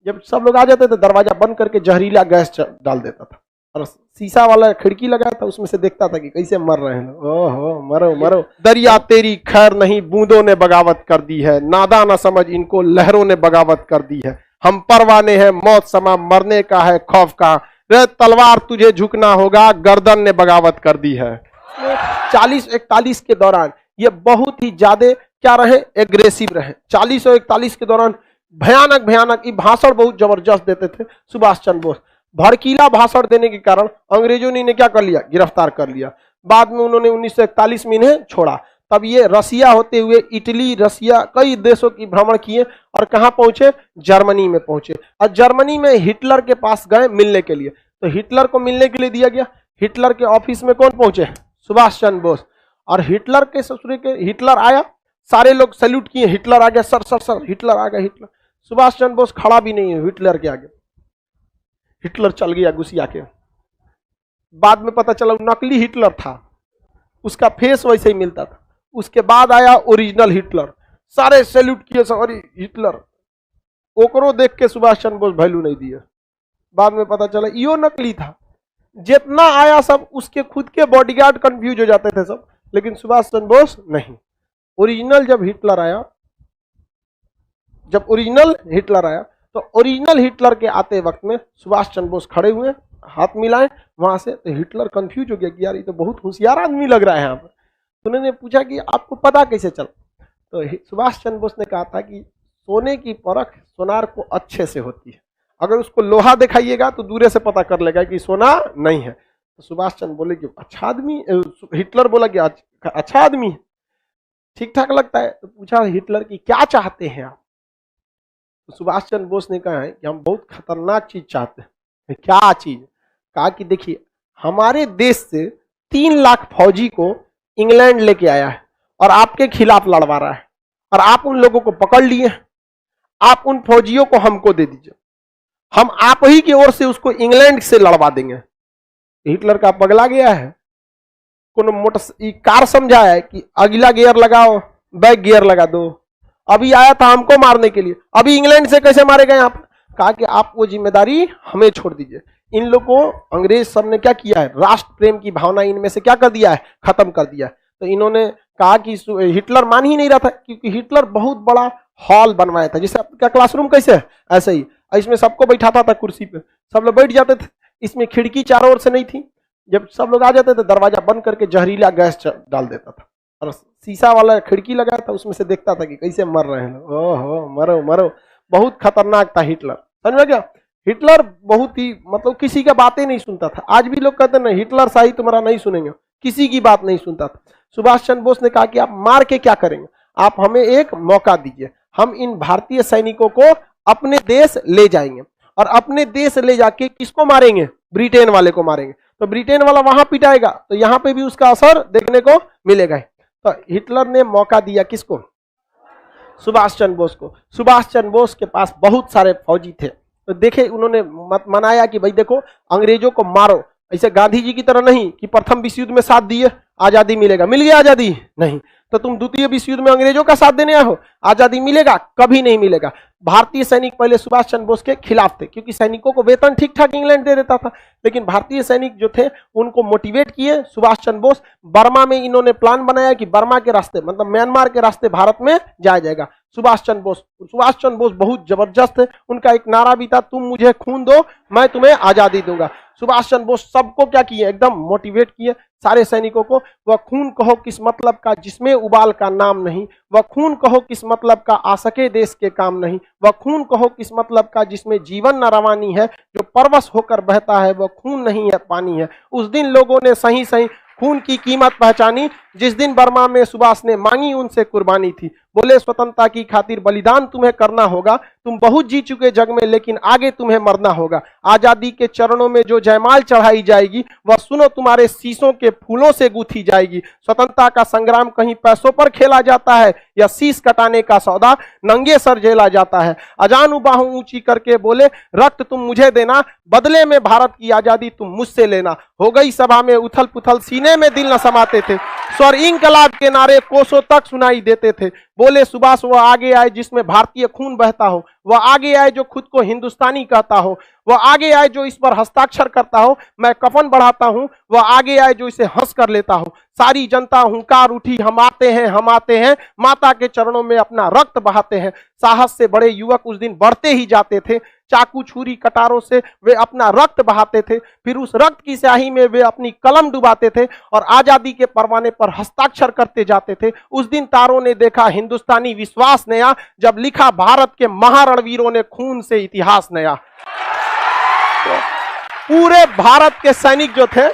जब सब लोग आ जाते थे दरवाजा बंद करके जहरीला गैस डाल देता था और शीशा वाला खिड़की लगा था, उसमें से देखता था कि कैसे मर रहे हैं। ओहो मरो मरो। दरिया तेरी खैर नहीं, बूंदों ने बगावत कर दी है, नादा न समझ इनको लहरों ने बगावत कर दी है। हम परवाने हैं मौत समा, मरने का है खौफ का, रे तलवार तुझे झुकना होगा, गर्दन ने बगावत कर दी है। 40-41 के दौरान ये बहुत ही ज्यादा क्या रहे, एग्रेसिव रहे। 40 और 41 के दौरान भयानक भयानक ये भाषण बहुत जबरदस्त देते थे सुभाष चंद्र बोस। भड़कीला भाषण देने के कारण अंग्रेजों ने क्या कर लिया, गिरफ्तार कर लिया। बाद में उन्होंने 1941 में इन्हें छोड़ा। तब ये रसिया होते हुए इटली, रसिया, कई देशों की भ्रमण किए और कहां पहुंचे, जर्मनी में पहुंचे। और जर्मनी में हिटलर के पास गए मिलने के लिए, तो हिटलर को मिलने के लिए दिया गया। हिटलर के ऑफिस में कौन पहुंचे, सुभाष चंद्र बोस। और हिटलर के ससुर के, हिटलर आया, सारे लोग सैल्यूट किए, हिटलर आ गया, सर सर सर हिटलर आ गया। हिटलर, सुभाष चंद्र बोस खड़ा भी नहीं है हिटलर के आगे, हिटलर चल गया गुस्सिया के। बाद में पता चला नकली हिटलर था, उसका फेस वैसे ही मिलता था। उसके बाद आया ओरिजिनल हिटलर, सारे सैल्यूट किए, सॉरी हिटलर। ओकरो देख के सुभाष चंद्र बोस वैल्यू नहीं दिए। बाद में पता चला यो नकली था। जितना आया सब उसके खुद के बॉडीगार्ड कंफ्यूज हो जाते थे सब, लेकिन सुभाष चंद्र बोस नहीं। ओरिजिनल जब हिटलर आया, जब ओरिजिनल हिटलर आया तो ओरिजिनल हिटलर के आते वक्त में सुभाष चंद्र बोस खड़े हुए, हाथ मिलाए वहां से, तो हिटलर कंफ्यूज हो गया कि यार ये तो बहुत होशियार आदमी लग रहा है यहाँ पर। तो उन्होंने पूछा कि आपको पता कैसे चला, तो सुभाष चंद्र बोस ने कहा था कि सोने की परख सोनार को अच्छे से होती है, अगर उसको लोहा दिखाइएगा तो दूरे से पता कर लेगा कि सोना नहीं है। तो सुभाष चंद्र बोले कि अच्छा आदमी, हिटलर बोला कि अच्छा आदमी है, ठीक ठाक लगता है। तो पूछा हिटलर की क्या चाहते हैं आप, तो सुभाष चंद्र बोस ने कहा है कि हम बहुत खतरनाक चीज चाहते हैं। क्या चीज, कहा कि देखिए हमारे देश से 3 लाख फौजी को इंग्लैंड लेके आया है और आपके खिलाफ लड़वा रहा है, और आप उन लोगों को पकड़ लिए, आप उन फौजियों को हमको दे दीजिए, हम आप ही की ओर से उसको इंग्लैंड से लड़वा देंगे। हिटलर का पगला गया है, कोनो मोटर कार समझा है कि अगला गियर लगाओ, बैक गियर लगा दो। अभी आया था हमको मारने के लिए, अभी इंग्लैंड से कैसे मारे गए आप। कहा कि आप वो जिम्मेदारी हमें छोड़ दीजिए। इन लोगों को अंग्रेज सब ने क्या किया है, राष्ट्र प्रेम की भावना इनमें से क्या कर दिया है, खत्म कर दिया है। तो इन्होंने कहा कि हिटलर मान ही नहीं रहा था, क्योंकि हिटलर बहुत बड़ा हॉल बनवाया था, जैसे आपका क्लासरूम कैसे है ऐसे ही, इसमें सबको बैठाता था कुर्सी पे, सब लोग बैठ जाते थे। इसमें खिड़की चारों ओर से नहीं थी, जब सब लोग आ जाते थे दरवाजा बंद करके जहरीला गैस डाल देता था और शीशा वाला खिड़की लगा था, उसमें से देखता था कि कैसे मर रहे हैं। ओहो मरो मरो। बहुत खतरनाक था हिटलर, समझ में क्या। हिटलर बहुत ही मतलब किसी का बातें नहीं सुनता था। आज भी लोग कहते हैं ना हिटलर शाही तुम्हारा नहीं सुनेंगे, किसी की बात नहीं सुनता था। सुभाष चंद्र बोस ने कहा कि आप मार के क्या करेंगे, आप हमें एक मौका दीजिए, हम इन भारतीय सैनिकों को अपने देश ले जाएंगे, और अपने देश ले जाके किसको मारेंगे, ब्रिटेन वाले को मारेंगे। तो ब्रिटेन वाला वहां पिटाएगा तो यहाँ पे भी उसका असर देखने को मिलेगा। तो हिटलर ने मौका दिया किसको, सुभाष चंद्र बोस को। सुभाष चंद्र बोस के पास बहुत सारे फौजी थे, तो देखे उन्होंने मनाया कि भाई देखो अंग्रेजों को मारो, ऐसे गांधी जी की तरह नहीं कि प्रथम विश्व युद्ध में साथ दिए आजादी मिलेगा, मिल गया आजादी नहीं, तो तुम द्वितीय विश्व युद्ध में अंग्रेजों का साथ देने आए हो, आजादी मिलेगा, कभी नहीं मिलेगा। भारतीय सैनिक पहले सुभाष चंद्र बोस के खिलाफ थे, क्योंकि सैनिकों को वेतन ठीक ठाक इंग्लैंड दे देता था, लेकिन भारतीय सैनिक जो थे उनको मोटिवेट किए सुभाष चंद्र बोस। बर्मा में इन्होंने प्लान बनाया कि बर्मा के रास्ते मतलब म्यांमार के रास्ते भारत में जाया जाएगा। सुभाष चंद्र बोस बहुत जबरदस्त है, उनका एक नारा भी था, तुम मुझे खून दो मैं तुम्हें आजादी दूंगा। सुभाष चंद्र बोस सबको क्या किए, एकदम मोटिवेट किए सारे सैनिकों को। वह खून कहो किस मतलब का जिसमें उबाल का नाम नहीं, वह खून कहो किस मतलब का आ सके देश के काम नहीं, वह खून कहो किस मतलब का जिसमें जीवन न रवानी है, जो परवश होकर बहता है वह खून नहीं है पानी है। उस दिन लोगों ने सही सही खून की कीमत पहचानी, जिस दिन बर्मा में सुभाष ने मांगी उनसे कुर्बानी थी। बोले स्वतंत्रता की खातिर बलिदान तुम्हें करना होगा, तुम बहुत जी चुके जग में लेकिन आगे तुम्हें मरना होगा। आजादी के चरणों में जो जयमाल चढ़ाई जाएगी वह सुनो तुम्हारे शीशों के फूलों से गूंथी जाएगी। स्वतंत्रता का संग्राम कहीं पैसों पर खेला जाता है या शीश कटाने का सौदा नंगे सर झेला जाता है। अजान बाहों ऊंची करके बोले रक्त तुम मुझे देना, बदले में भारत की आजादी तुम मुझसे लेना। हो गई सभा में उथल पुथल, सीने में दिल न समाते थे, स्वर इंकलाब के नारे कोसों तक सुनाई देते थे। बोले सुभाष वो आगे आए जिसमें भारतीय खून बहता हो, वह आगे आए जो खुद को हिंदुस्तानी कहता हो, वह आगे आए जो इस पर हस्ताक्षर करता हो, मैं कफन बढ़ाता हूं, वह आगे आए जो इसे हंस कर लेता हो। सारी जनता हुंकार उठी, हम आते हैं, हम आते हैं, माता के चरणों में अपना रक्त बहाते हैं। साहस से बड़े युवक उस दिन बढ़ते ही जाते थे, चाकू छुरी कटारों से वे अपना रक्त बहाते थे, फिर उस रक्त की स्याही में वे अपनी कलम डुबाते थे और आजादी के परवाने पर हस्ताक्षर करते जाते थे। उस दिन तारों ने देखा हिंदुस्तानी विश्वास नया, जब लिखा भारत के महारणवीरों ने खून से इतिहास नया। तो पूरे भारत के सैनिक जो थे,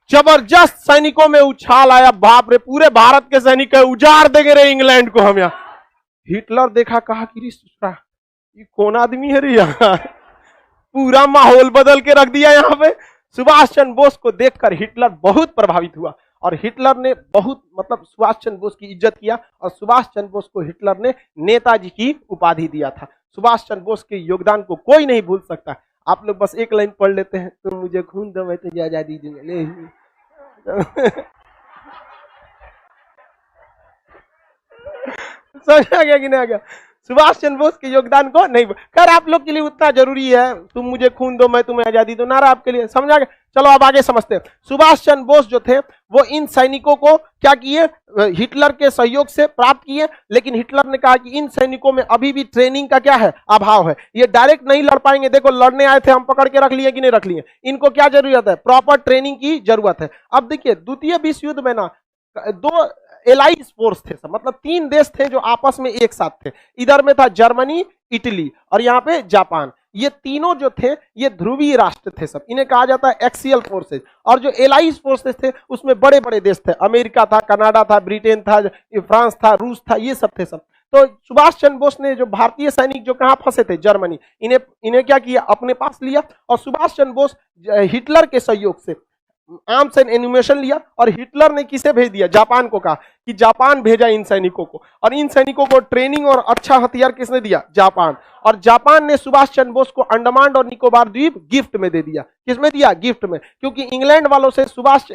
जबरदस्त सैनिकों में उछाल आया, बाप रे पूरे भारत के सैनिक उजाड़ देंगे रे इंग्लैंड को हम। यहाँ हिटलर देखा, कहा कि ये कौन आदमी है रे, यहाँ पूरा माहौल बदल के रख दिया। यहाँ पे सुभाष चंद्र बोस को देखकर हिटलर बहुत प्रभावित हुआ और हिटलर ने बहुत सुभाष चंद्र बोस की इज्जत किया और सुभाष चंद्र बोस को हिटलर ने नेताजी की उपाधि दिया था। सुभाष चंद्र बोस के योगदान को कोई नहीं भूल सकता। आप लोग बस एक लाइन पढ़ लेते हैं, तुम मुझे खून दो मैं तुझे आजादी दूंगा। समझा गया कि नहीं आ गया? सुभाष चंद्र बोस के योगदान को नहीं, खैर आप लोग के लिए उतना जरूरी है, तुम मुझे खून दो मैं तुम्हें आजादी दो, नारा आपके लिए, समझा गया? चलो अब आगे समझते हैं। सुभाष चंद्र बोस जो थे वो इन सैनिकों को क्या किए, हिटलर के सहयोग से प्राप्त किए, लेकिन हिटलर ने कहा कि इन सैनिकों में अभी भी ट्रेनिंग का क्या है, अभाव है, ये डायरेक्ट नहीं लड़ पाएंगे। देखो लड़ने आए थे, हम पकड़ के रख लिए कि नहीं रख लिए, इनको क्या जरूरत है, प्रॉपर ट्रेनिंग की जरूरत है। अब देखिए द्वितीय विश्व युद्ध में ना दो एलाइज फोर्स थे, मतलब 3 देश थे जो आपस में एक साथ थे। इधर में था जर्मनी, इटली और यहाँ पे जापान। ये तीनों जो थे ये ध्रुवीय राष्ट्र थे सब, इन्हें कहा जाता है एक्सियल फोर्सेज। और जो एलाइज फोर्सेज थे उसमें बड़े बड़े देश थे, अमेरिका था, कनाडा था, ब्रिटेन था, फ्रांस था, रूस था, ये सब थे सब। तो सुभाष चंद्र बोस ने जो भारतीय सैनिक जो कहाँ फंसे थे, जर्मनी, इन्हें क्या किया, अपने पास लिया और सुभाष चंद्र बोस हिटलर के सहयोग से आर्म्स एंड एनिमेशन लिया और हिटलर ने किसे भेज दिया, जापान को, कहा कि जापान भेजा इन सैनिकों को, और इन सैनिकों को ट्रेनिंग और अच्छा हथियार किसने दिया, जापान। और जापान ने सुभाष चंद्र बोस को अंडमान और निकोबार द्वीप गिफ्ट में दे दिया। किसमें दिया, गिफ्ट में, क्योंकि इंग्लैंड वालों से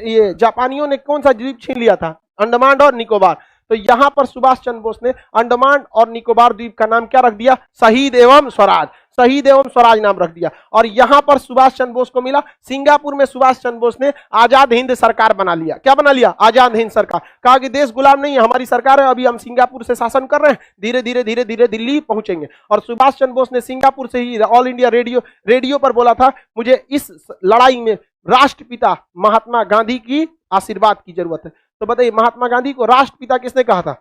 ये जापानियों ने कौन सा द्वीप छीन लिया था, अंडमान और निकोबार। तो यहां पर सुभाष चंद्र बोस ने अंडमान और निकोबार द्वीप का नाम क्या रख दिया, शहीद एवं स्वराज, शहीद एवं स्वराज नाम रख दिया। और यहां पर सुभाष चंद्र बोस को मिला, सिंगापुर में सुभाष चंद्र बोस ने आजाद हिंद सरकार बना लिया। क्या बना लिया, आजाद हिंद सरकार। कहा कि देश गुलाम नहीं है, हमारी सरकार है, अभी हम सिंगापुर से शासन कर रहे हैं, धीरे धीरे धीरे धीरे दिल्ली पहुंचेंगे। और सुभाष चंद्र बोस ने सिंगापुर से ही ऑल इंडिया रेडियो पर बोला था, मुझे इस लड़ाई में राष्ट्रपिता महात्मा गांधी की आशीर्वाद की जरूरत है। तो बताइए महात्मा गांधी को राष्ट्रपिता किसने कहा था,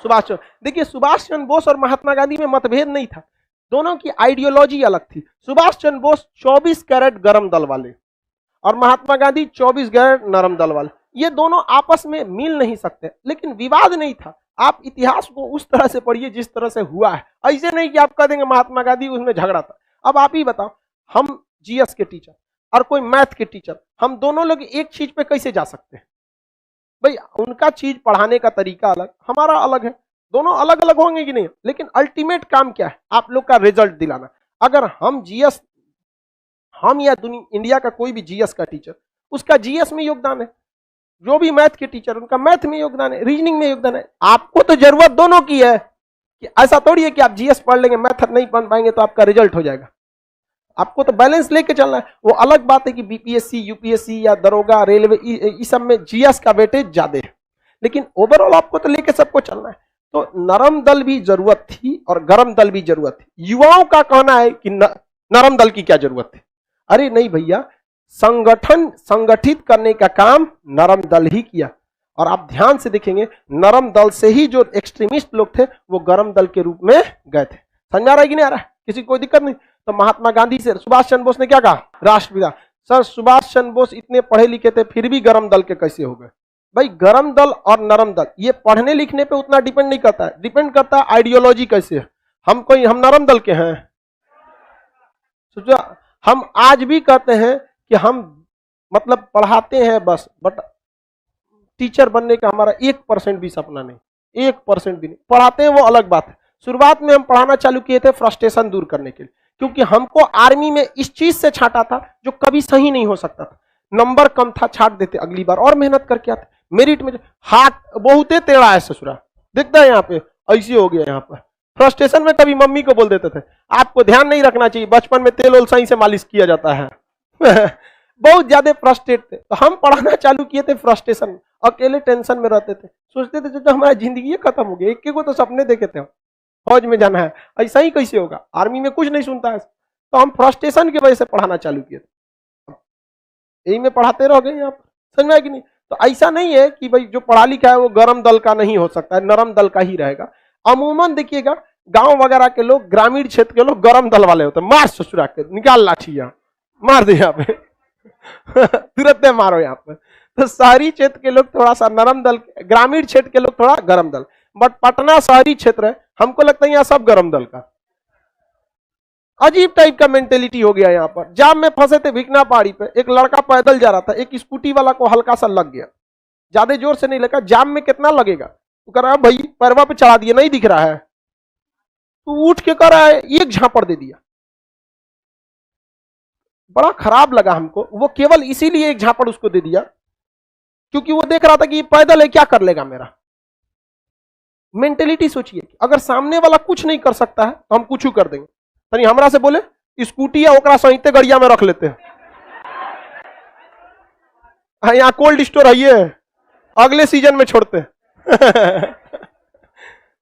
सुभाष चंद्र। देखिए सुभाष चंद्र बोस और महात्मा गांधी में मतभेद नहीं था, दोनों की आइडियोलॉजी अलग थी। सुभाष चंद्र बोस 24 कैरेट गरम दल वाले और महात्मा गांधी 24 कैरेट नरम दल वाले, ये दोनों आपस में मिल नहीं सकते, लेकिन विवाद नहीं था। आप इतिहास को उस तरह से पढ़िए जिस तरह से हुआ है, ऐसे नहीं कि आप कह देंगे महात्मा गांधी उसमें झगड़ा था। अब आप ही बताओ, हम जीएस के टीचर और कोई मैथ के टीचर, हम दोनों लोग एक चीज पे कैसे जा सकते हैं भाई? उनका चीज पढ़ाने का तरीका अलग, हमारा अलग है, दोनों अलग अलग होंगे कि नहीं, लेकिन अल्टीमेट काम क्या है, आप लोग का रिजल्ट दिलाना। अगर हम जीएस, हम या इंडिया का कोई भी जीएस का टीचर, उसका जीएस में योगदान है, जो भी मैथ के टीचर उनका मैथ में योगदान है, रीजनिंग में योगदान है। आपको तो जरूरत दोनों की है, कि ऐसा थोड़ी है कि आप जीएस पढ़ लेंगे मैथ नहीं पढ़ पाएंगे तो आपका रिजल्ट हो जाएगा। आपको तो बैलेंस लेके चलना है। वो अलग बात है कि बीपीएससी, यूपीएससी या दरोगा, रेलवे, इस सब में जीएस का वेटेज ज्यादा है, लेकिन ओवरऑल आपको तो लेके सबको चलना है। तो नरम दल भी जरूरत थी और गरम दल भी जरूरत थी। युवाओं का कहना है कि नरम दल की क्या जरूरत थी? अरे नहीं भैया, संगठित करने का काम नरम दल ही किया। और आप ध्यान से देखेंगे, नरम दल से ही जो एक्सट्रीमिस्ट लोग थे वो गरम दल के रूप में गए थे। समझ आ रहा है कि नहीं आ रहा है? किसी को कोई दिक्कत नहीं? तो महात्मा गांधी से सुभाष चंद्र बोस ने क्या कहा, राष्ट्रपिता। सर सुभाष चंद्र बोस इतने पढ़े लिखे थे फिर भी गरम दल के कैसे हो गए? भाई गरम दल और नरम दल ये पढ़ने लिखने पे उतना डिपेंड नहीं करता है, डिपेंड करता है आइडियोलॉजी कैसे है। हम नरम दल के हैं, सोचो हम आज भी कहते हैं कि हम मतलब पढ़ाते हैं बस, बट टीचर बनने का हमारा 1% भी सपना नहीं, 1% भी नहीं। पढ़ाते हैं वो अलग बात है। शुरुआत में हम पढ़ाना चालू किए थे फ्रस्ट्रेशन दूर करने के लिए, क्योंकि हमको आर्मी में इस चीज से छांटा था जो कभी सही नहीं हो सकता था। नंबर कम था, छाट देते, अगली बार और मेहनत करके आते। मेरिट में हाथ बहुत टेढ़ा है ससुरा, दिखता है यहाँ पे, ऐसे हो गया यहाँ पर फ्रस्ट्रेशन में कभी मम्मी को बोल देते थे, आपको ध्यान नहीं रखना चाहिए, बचपन में तेल और सही से मालिश किया जाता है। बहुत ज्यादा फ्रस्ट्रेट थे, तो हम पढ़ाना चालू किए थे फ्रस्ट्रेशन में, अकेले टेंशन में रहते थे, सोचते थे जो हमारा जिंदगी खत्म हो गया, एक को तो सपने देखे थे फौज में जाना है, ऐसा ही कैसे होगा, आर्मी में कुछ नहीं सुनता है, तो हम फ्रस्ट्रेशन की वजह से पढ़ाना चालू किए थे, यही में पढ़ाते रह गए यहाँ पर, समझ में आया कि नहीं। तो ऐसा नहीं है कि भाई जो पढ़ा लिखा है वो गरम दल का नहीं हो सकता है, नरम दल का ही रहेगा। अमूमन देखिएगा गांव वगैरह के लोग, ग्रामीण क्षेत्र के लोग गरम दल वाले होते हैं, मार ससुरा के निकाल लाठी, यहाँ मार दे यहाँ पे तुरंत मारो यहाँ पे। तो शहरी क्षेत्र के लोग थोड़ा सा नरम दल, ग्रामीण क्षेत्र के लोग थोड़ा गरम दल, बट पटना शहरी क्षेत्र है, हमको लगता है यहाँ सब गरम दल का। अजीब टाइप का मेंटेलिटी हो गया यहाँ पर। जाम में फंसे थे भिकना पहाड़ी पे, एक लड़का पैदल जा रहा था, एक स्कूटी वाला को हल्का सा लग गया, ज्यादा जोर से नहीं लगा, जाम में कितना लगेगा, तो कह रहा है भाई पैरवा पे चढ़ा दिया, नहीं दिख रहा है, तो उठ के कर रहा है, एक झापड़ दे दिया। बड़ा खराब लगा हमको, वो केवल इसीलिए एक झापड़ उसको दे दिया क्योंकि वो देख रहा था कि ये पैदल है, क्या कर लेगा मेरा। मेंटेलिटी सोचिए, अगर सामने वाला कुछ नहीं कर सकता है तो हम कुछ कर देंगे। तनी हमरा से बोले स्कूटी या ओकरा सहिते गड़िया में रख लेते हैं, यहाँ कोल्ड स्टोर है, ये अगले सीजन में छोड़ते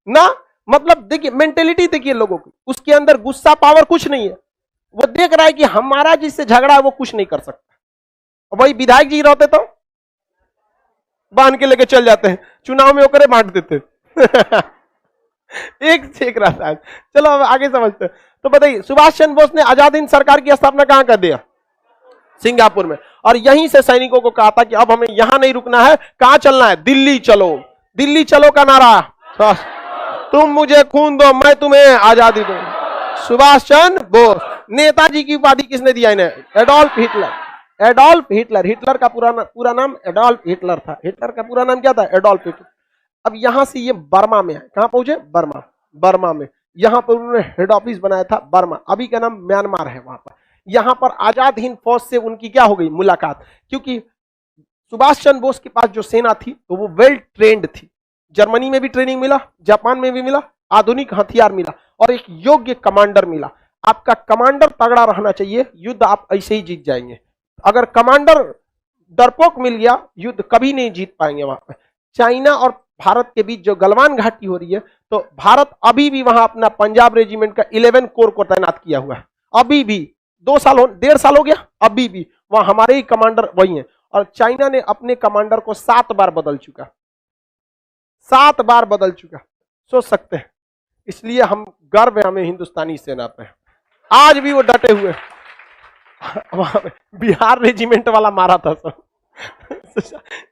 ना। मतलब देखिए मेंटेलिटी देखिए लोगों की, उसके अंदर गुस्सा पावर कुछ नहीं है, वो देख रहा है कि हमारा जिससे झगड़ा है वो कुछ नहीं कर सकता। वही विधायक जी रहते तो बांध के लेके चल जाते हैं, चुनाव में ओकरे बांट देते एक देख रहा था। चलो अब आगे समझते हैं। तो बताइए सुभाष चंद्र बोस ने आजाद हिंद सरकार की स्थापना कहां कर दिया? सिंगापुर में। और यहीं से सैनिकों को कहा था कि अब हमें यहां नहीं रुकना है, कहां चलना है? दिल्ली चलो। दिल्ली चलो का नारा, तुम मुझे खून दो मैं तुम्हें आजादी दूं। सुभाष चंद्र बोस। नेताजी की उपाधि किसने दिया इन्हें? Adolf Hitler. Adolf Hitler, Hitler का पूरा नाम एडोल्फ हिटलर था। हिटलर का पूरा नाम क्या था? Adolf Hitler. अब यहां से ये बर्मा में है, कहां पहुंचे? बर्मा। बर्मा में यहां पर उन्होंने हेड ऑफिस बनाया था, बर्मा, अभी का नाम म्यांमार है। वहां पर यहां पर आजाद हिंद फौज से उनकी क्या हो गई? मुलाकात। क्योंकि सुभाष चंद्र बोस के पास जो सेना थी तो वो वेल ट्रेंड थी, जर्मनी में भी ट्रेनिंग मिला, जापान में भी मिला, आधुनिक हथियार मिला और एक योग्य कमांडर मिला। आपका कमांडर तगड़ा रहना चाहिए, युद्ध आप ऐसे ही जीत जाएंगे। अगर कमांडर डरपोक मिल गया, युद्ध कभी नहीं जीत पाएंगे। वहां पर चाइना और भारत के बीच जो गलवान घाटी हो रही है, तो भारत अभी भी वहां अपना पंजाब रेजिमेंट का 11 कोर को तैनात किया हुआ है। अभी भी 1.5 साल हो गया, अभी भी वहां हमारे ही कमांडर वही हैं। और चाइना ने अपने कमांडर को 7 बार बदल चुका, 7 बार बदल चुका, सोच सकते हैं। इसलिए हम गर्व है हमें हिंदुस्तानी सेना पे, आज भी वो डटे हुए। बिहार रेजिमेंट वाला मारा था सब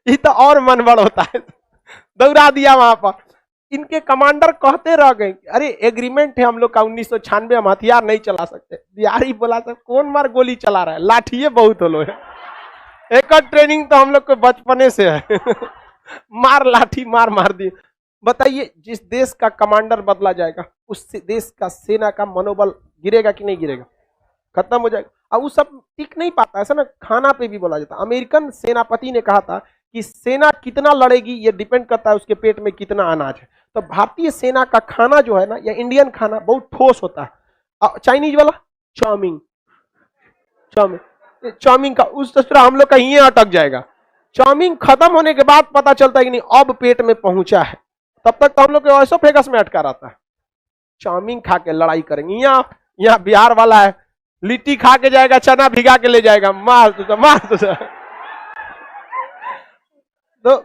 ये तो और मनबड़ होता है, दौड़ा दिया वहां पर। इनके कमांडर कहते रह गए, अरे एग्रीमेंट है हम लोग का 1996, हम हथियार नहीं चला सकते। बिहारी बोला था कौन मार गोली चला रहा है, लाठिए बहुत हो लो है। एक ट्रेनिंग तो हम लोग को बचपने से है मार लाठी मार दी। बताइए जिस देश का कमांडर बदला जाएगा उस देश का सेना का मनोबल गिरेगा कि नहीं गिरेगा? खत्म हो जाएगा। अब वो सब टिक नहीं पाता, ऐसा ना खाना पे भी बोला जाता। अमेरिकन सेनापति ने कहा था कि सेना कितना लड़ेगी ये डिपेंड करता है उसके पेट में कितना अनाज है। तो भारतीय सेना का खाना जो है ना, या इंडियन खाना बहुत ठोस होता है। चाइनीज वाला चाउमीन, चाउमीन का उस तरह हम लोग का ये अटक जाएगा। चाउमीन खत्म होने के बाद पता चलता है कि नहीं अब पेट में पहुंचा है, तब तक तो हम लोग के ऐसो फेगस में अटका रहता है। चाउमीन खा के लड़ाई करेंगे। यहाँ बिहार वाला है, लिट्टी खा के जाएगा, चना भिगा के ले जाएगा, मार तो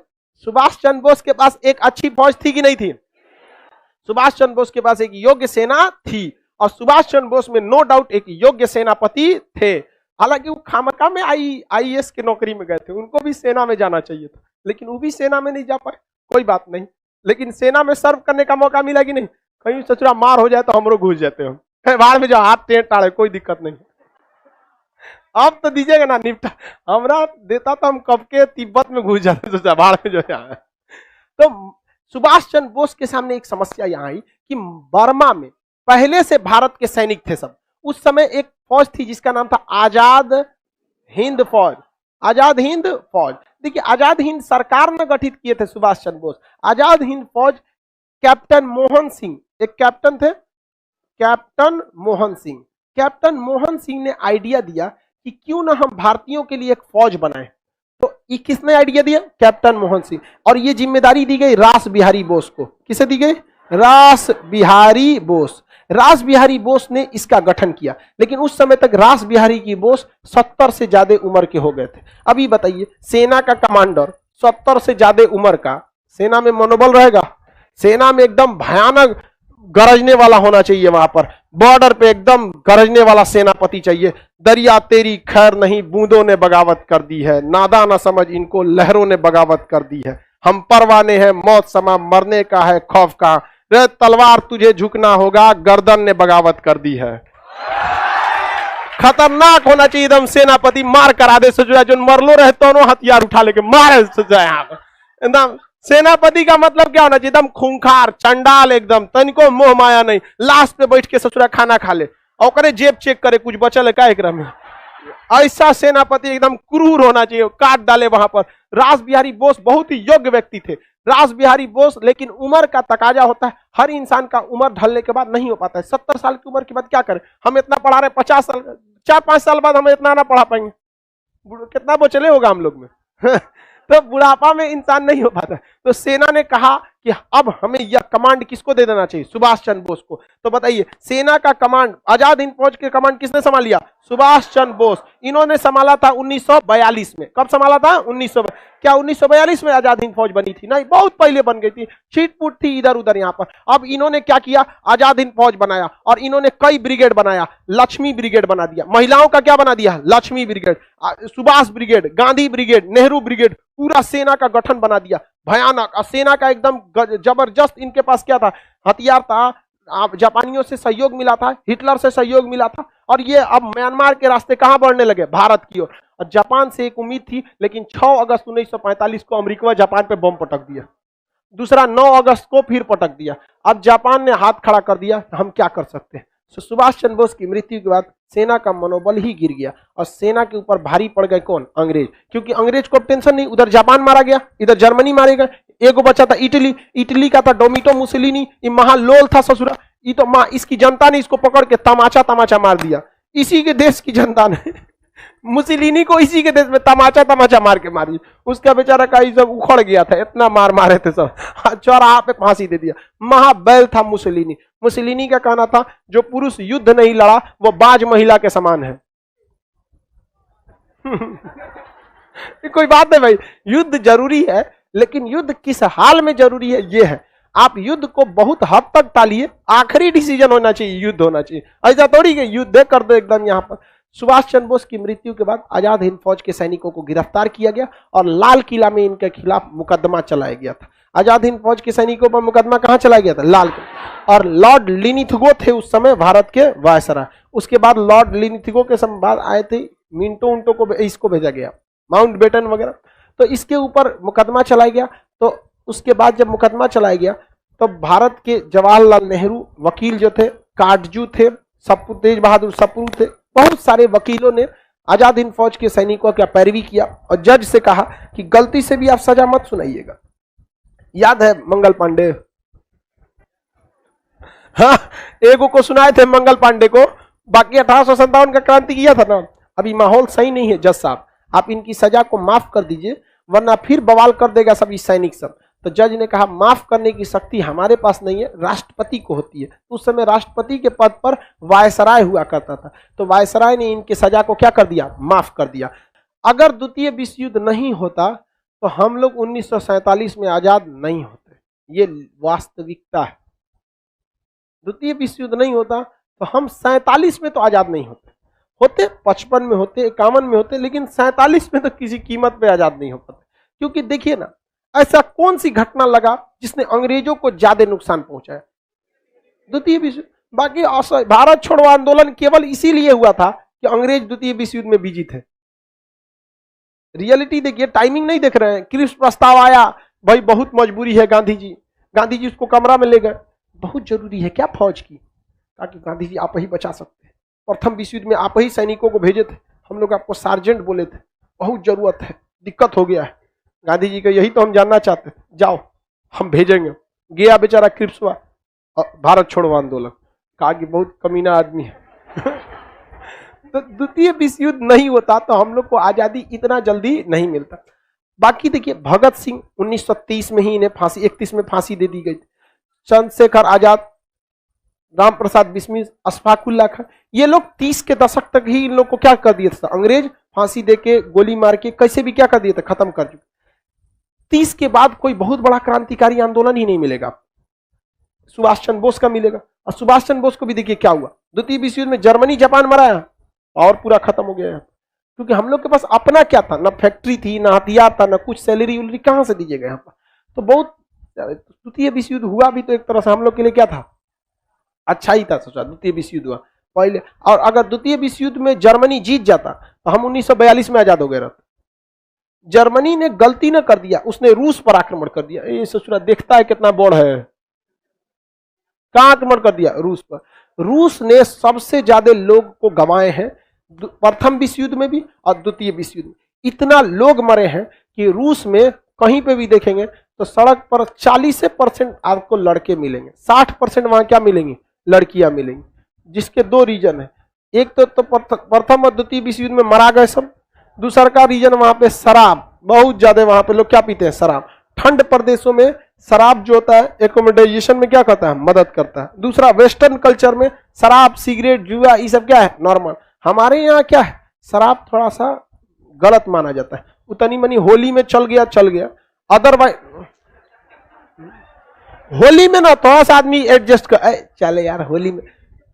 सुभाष चंद्र बोस के पास एक अच्छी फौज थी कि नहीं थी? सुभाष चंद्र बोस के पास एक योग्य सेना थी और सुभाष चंद्र बोस में नो डाउट एक योग्य सेनापति थे। हालांकि वो खामका में आईएएस की नौकरी में गए थे, उनको भी सेना में जाना चाहिए था, लेकिन वो भी सेना में नहीं जा पाए। कोई बात नहीं, लेकिन सेना में सर्व करने का मौका मिला कि नहीं? कहीं सचुरा मार हो जाए तो हमरो घुस जाते हो, बाहर में जाओ, हाथ टेढ़ टाढ़े, कोई दिक्कत नहीं। अब तो दीजिएगा ना निपटा, हमरा देता तो हम कब के तिब्बत में घुस जाते तो बाहर में जो है। तो सुभाष चंद्र बोस के सामने एक समस्या यहाँ आई कि बर्मा में पहले से भारत के सैनिक थे सब। उस समय एक फौज थी जिसका नाम था आजाद हिंद फौज। आजाद हिंद फौज, देखिए आजाद हिंद सरकार ने गठित किए थे सुभाष चंद्र बोस। आजाद हिंद फौज कैप्टन मोहन सिंह एक कैप्टन थे, कैप्टन मोहन सिंह। कैप्टन मोहन सिंह ने आइडिया दिया कि क्यों ना हम भारतीयों के लिए एक फौज बनाएं। तो ये किसने आइडिया दिया? कैप्टन मोहन सिंह। और ये जिम्मेदारी दी गई रास बिहारी बोस को। किसे दी गई? रास बिहारी बोस। रास बिहारी बोस ने इसका गठन किया, लेकिन उस समय तक रास बिहारी की बोस 70 से ज्यादा उम्र के हो गए थे। अभी बताइए, सेना का कमांडर 70 से ज्यादा उम्र का, सेना में मनोबल रहेगा? सेना में एकदम भयानक गरजने वाला होना चाहिए, वहां पर बॉर्डर पे एकदम गरजने वाला सेनापति चाहिए। दरिया तेरी खैर नहीं, बूंदों ने बगावत कर दी है, नादा ना समझ इनको, लहरों ने बगावत कर दी है। हम परवाने हैं, मौत समा मरने का है खौफ का, रे तलवार तुझे झुकना होगा, गर्दन ने बगावत कर दी है। खतरनाक होना चाहिए एकदम सेनापति, मार करा दे सजुआ, जो मरलो रहे दोनों हथियार उठा लेके मारे सजुआ। यहाँ पर एकदम सेनापति का मतलब क्या होना चाहिए? एकदम खूंखार, चंडाल, एकदम तनिको मोह माया नहीं, लास्ट पे बैठ के ससुरा खाना खा ले और करे जेब चेक करे कुछ बचल है का एकरा में। ऐसा सेनापति एकदम क्रूर होना चाहिए, काट डाले वहां पर। रास बिहारी बोस बहुत ही योग्य व्यक्ति थे, रास बिहारी बोस। लेकिन उम्र का तकाजा होता है, हर इंसान का उम्र ढलने के बाद नहीं हो पाता है। 70 साल की उम्र के बाद क्या करें? हम इतना पढ़ा रहे, 50 साल, 4-5 साल बाद हम इतना ना पढ़ा पाएंगे, कितना बचले होगा हम लोग में। तो बुढ़ापा में इंसान नहीं हो पाता। तो सेना ने कहा कि अब हमें यह कमांड किसको दे देना चाहिए? सुभाष चंद्र बोस को। तो बताइए, सेना का कमांड, आजाद हिंद फौज के कमांड किसने संभाल लिया? सुभाष चंद्र बोस। इन्होंने संभाला था 1942 में। कब संभाला था? 1942। क्या 1942 में आजाद हिंद फौज बनी थी? नहीं, बहुत पहले बन गई थी, छीटपुट थी इधर उधर यहाँ पर। अब इन्होंने क्या किया? आजाद हिंद फौज बनाया और इन्होंने कई ब्रिगेड बनाया। लक्ष्मी ब्रिगेड बना दिया, महिलाओं का क्या बना दिया? Lakshmi brigade, Subhash brigade, Gandhi brigade, Nehru brigade, पूरा सेना का गठन बना दिया, भयानक। और सेना का एकदम जबरदस्त इनके पास क्या था? हथियार था। जापानियों से सहयोग मिला था, हिटलर से सहयोग मिला था, और ये अब म्यांमार के रास्ते कहां बढ़ने लगे? भारत की ओर। और जापान से एक उम्मीद थी, लेकिन 6 अगस्त 1945 को अमेरिका जापान पे बम पटक दिया। दूसरा 9 अगस्त को फिर पटक दिया। अब जापान ने हाथ खड़ा कर दिया, हम क्या कर सकते हैं? सुभाष चंद्र बोस की मृत्यु के बाद सेना का मनोबल ही गिर गया और सेना के ऊपर भारी पड़ गए कौन? अंग्रेज। क्योंकि अंग्रेज को टेंशन नहीं, उधर जापान मारा गया, इधर जर्मनी मारे गए, एगो बचा था इटली, इटली का था डोमिटो मुसोलिनी, ये महालोल था ससुरा। ये तो मां, इसकी जनता ने इसको पकड़ के तमाचा तमाचा मार दिया, इसी के देश की जनता ने मुसोलिनी को इसी के देश में तमाचा तमाचा मार के मारी। उसका बेचारा का ये सब उखड़ गया था, इतना मार मारे थे सब, चौराहा पे फांसी दे दिया। महाबैल था मुसोलिनी। मुसोलिनी का कहना था, जो पुरुष युद्ध नहीं लड़ा वो बाज महिला के समान है। कोई बात नहीं भाई, युद्ध जरूरी है, लेकिन युद्ध किस हाल में जरूरी है ये है। आप युद्ध को बहुत हद तक टालिए, आखिरी डिसीजन होना चाहिए, युद्ध होना चाहिए। ऐसा थोड़ी कि युद्ध कर दो एकदम। यहाँ पर सुभाष चंद्र बोस की मृत्यु के बाद आजाद हिंद फौज के सैनिकों को गिरफ्तार किया गया और लाल किला में इनके खिलाफ मुकदमा चलाया गया था। आजाद हिंद फौज के सैनिकों पर मुकदमा कहां चलाया गया था? लाल किला। और लॉर्ड लिनिथगो थे उस समय भारत के वायसराय। उसके बाद लॉर्ड लिनिथगो के समय बाद आए थे मिंटो उंटो को, इसको भेजा गया, माउंट बेटन वगैरह। तो इसके ऊपर मुकदमा चलाया गया। तो उसके बाद जब मुकदमा चलाया गया तो भारत के जवाहरलाल नेहरू वकील जो थे, काटजू थे, तेज बहादुर सप्रू थे, बहुत सारे वकीलों ने आजाद हिंद फौज के सैनिकों का पैरवी किया और जज से कहा कि गलती से भी आप सजा मत सुनाइएगा। याद है मंगल पांडे? हाँ, एगो को सुनाए थे मंगल पांडे को, बाकी 1857 का क्रांति किया था ना। अभी माहौल सही नहीं है जज साहब, आप इनकी सजा को माफ कर दीजिए वरना फिर बवाल कर देगा सभी सैनिक सब। तो जज ने कहा, माफ करने की शक्ति हमारे पास नहीं है, राष्ट्रपति को होती है। उस समय राष्ट्रपति के पद पर वायसराय हुआ करता था। तो वायसराय ने इनकी सजा को क्या कर दिया? माफ कर दिया। अगर द्वितीय विश्व युद्ध नहीं होता तो हम लोग 1947 में आजाद नहीं होते, ये वास्तविकता है। द्वितीय विश्व युद्ध नहीं होता तो हम 47 में तो आजाद नहीं होते, 55 में होते, 51 में होते, लेकिन 47 में तो किसी कीमत पे आजाद नहीं हो पाते। क्योंकि देखिए ना, ऐसा कौन सी घटना लगा जिसने अंग्रेजों को ज्यादा नुकसान पहुंचाया? द्वितीय विश्व। बाकी भारत छोड़ो आंदोलन केवल इसीलिए हुआ था कि अंग्रेज द्वितीय विश्व युद्ध में बिजी थे। रियलिटी देखिए, टाइमिंग नहीं देख रहे हैं। क्रिप्स प्रस्ताव आया, भाई बहुत मजबूरी है, गांधी जी उसको कमरा में ले गए। बहुत जरूरी है क्या फौज की? ताकि गांधी जी आप ही बचा सकते हैं। प्रथम विश्व युद्ध में आप ही सैनिकों को भेजे थे, हम लोग आपको सार्जेंट बोले थे, बहुत जरूरत है, दिक्कत हो गया है। गांधी जी का यही तो हम जानना चाहते थे, जाओ हम भेजेंगे। गया बेचारा क्रिप्स हुआ, भारत छोड़ो आंदोलन, कहा कि बहुत कमीना आदमी है। तो द्वितीय विश्व युद्ध नहीं होता तो हम लोग को आजादी इतना जल्दी नहीं मिलता। बाकी देखिए, भगत सिंह 1930 में ही इन्हें फांसी, 31 में फांसी दे दी गई। चंद्रशेखर आजाद, राम प्रसाद बिस्मिल, अशफाक उल्लाह खान, ये लोग 30 के दशक तक ही इन लोग को क्या कर दिए थे, अंग्रेज फांसी देके, गोली मार के, कैसे भी क्या कर दिए थे, खत्म कर चुके। 30 के बाद कोई बहुत बड़ा क्रांतिकारी आंदोलन ही नहीं मिलेगा। सुभाष चंद्र बोस का मिलेगा, और सुभाष चंद्र बोस को भी देखिए क्या हुआ, द्वितीय विश्व युद्ध में जर्मनी जापान मराया और पूरा खत्म हो गया। क्योंकि हम लोग के पास अपना क्या था, ना फैक्ट्री थी, ना हथियार था, ना कुछ सैलरी उलरी कहां से दीजिएगा यहाँ पर। तो बहुत द्वितीय विश्व युद्ध हुआ भी तो एक तरह से हम लोग के लिए क्या था, अच्छा ही था। सोचा द्वितीय विश्व युद्ध हुआ पहले, और अगर द्वितीय विश्व युद्ध में जर्मनी जीत जाता तो हम 1942 में आजाद हो गए रहते। जर्मनी ने गलती न कर दिया, उसने रूस पर आक्रमण कर दिया। ये सोचना, देखता है कितना बड़ है, कहां आक्रमण कर दिया, रूस पर। रूस ने सबसे ज्यादा लोग को गंवाए हैं, प्रथम विश्व युद्ध में भी और द्वितीय विश्व युद्ध में। इतना लोग मरे हैं कि रूस में कहीं पे भी देखेंगे तो सड़क पर 40% आपको लड़के मिलेंगे, 60% वहां क्या मिलेंगी, लड़कियां मिलेंगी। जिसके दो रीजन है, एक तो प्रथम और द्वितीय विश्व युद्ध में मरा गए सब, दूसरा का रीजन वहां पे शराब बहुत ज्यादा, वहां पे लोग क्या पीते हैं, शराब। ठंड प्रदेशों में शराब जो होता है एकोमोडाइजेशन में क्या करता है, मदद करता है। दूसरा, वेस्टर्न कल्चर में शराब, सिगरेट, जुआ, ये सब क्या है, नॉर्मल। हमारे यहाँ क्या है, शराब थोड़ा सा गलत माना जाता है। उतनी मनी होली में चल गया, अदरवाइज होली में ना थोड़ा सा आदमी एडजस्ट कर चले यार होली में,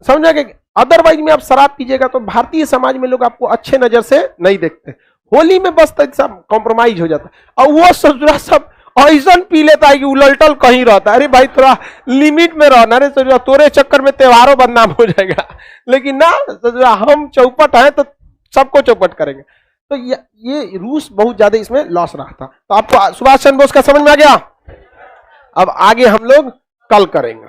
समझा कि अदरवाइज में आप शराब पीजिएगा तो भारतीय समाज में लोग आपको अच्छे नजर से नहीं देखते। होली में बस कॉम्प्रोमाइज हो जाता है, और वो ससुरा सब ऐसा पी लेता है कि उलटल कहीं रहता है। अरे भाई थोड़ा लिमिट में रहना रे ससुरा, तोरे चक्कर में त्योहारों बदनाम हो जाएगा। लेकिन ना ससुरा, हम चौपट है तो सबको चौपट करेंगे। तो ये रूस बहुत ज्यादा इसमें लॉस रहा था। तो आपको सुभाष चंद्र बोस का समझ में आ गया। अब आगे हम लोग कल करेंगे।